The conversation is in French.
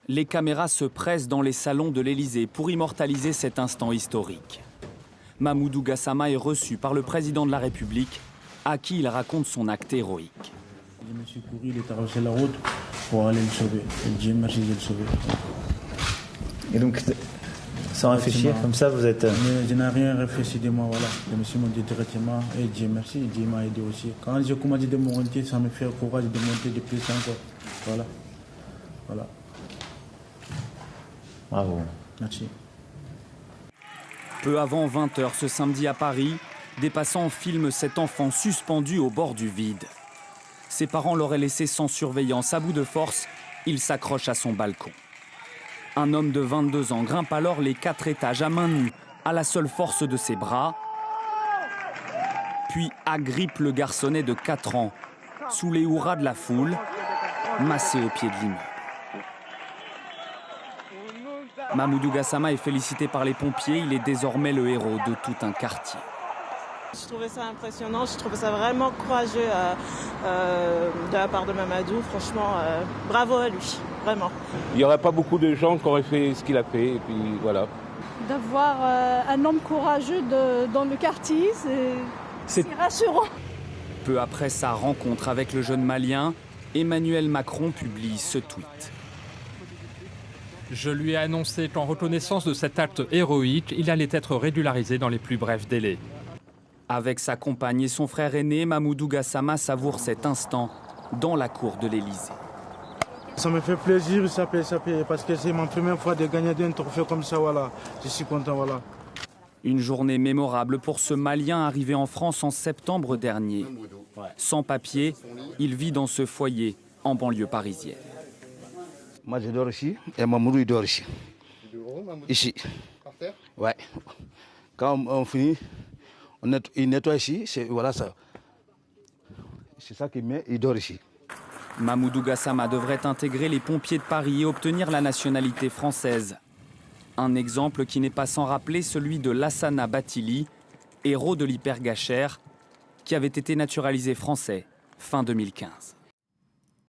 Les caméras se pressent dans les salons de l'Élysée pour immortaliser cet instant historique. Mamoudou Gassama est reçu par le président de la République, à qui il raconte son acte héroïque. Je me suis couru, il est traversé la route pour aller le sauver. Et Dieu merci de le sauver. Et donc, sans réfléchir, comme ça, vous êtes... Mais je n'ai rien réfléchi de moi, voilà. Je me suis monté directement et Dieu merci, Dieu m'a aidé aussi. Quand j'ai commencé de monter, ça me fait le courage de monter de plus encore. Voilà. Voilà. Bravo. Merci. Peu avant 20 h ce samedi à Paris, des passants filment cet enfant suspendu au bord du vide. Ses parents l'auraient laissé sans surveillance. À bout de force, il s'accroche à son balcon. Un homme de 22 ans grimpe alors les 4 étages à main nue, à la seule force de ses bras, puis agrippe le garçonnet de 4 ans, sous les hurrahs de la foule, massé au pied de l'immeuble. Mamoudou Gassama est félicité par les pompiers, il est désormais le héros de tout un quartier. Je trouvais ça impressionnant, je trouvais ça vraiment courageux de la part de Mamadou. Franchement, bravo à lui, vraiment. Il n'y aurait pas beaucoup de gens qui auraient fait ce qu'il a fait, et puis voilà. D'avoir un homme courageux dans le quartier, c'est rassurant. Peu après sa rencontre avec le jeune Malien, Emmanuel Macron publie ce tweet. Je lui ai annoncé qu'en reconnaissance de cet acte héroïque, il allait être régularisé dans les plus brefs délais. Avec sa compagne et son frère aîné, Mamoudou Gassama savoure cet instant dans la cour de l'Élysée. Ça me fait plaisir, ça paye, parce que c'est ma première fois de gagner un trophée comme ça, voilà. Je suis content, voilà. Une journée mémorable pour ce Malien arrivé en France en septembre dernier. Sans papier, il vit dans ce foyer en banlieue parisienne. Moi, je dors ici et Mamoudou, il dort ici. Ici. Par terre ? Ouais. Quand on finit, il nettoie ici, voilà ça. C'est ça qu'il met, il dort ici. Mamoudou Gassama devrait intégrer les pompiers de Paris et obtenir la nationalité française. Un exemple qui n'est pas sans rappeler celui de Lassana Bathily, héros de l'hypergachère, qui avait été naturalisé français fin 2015.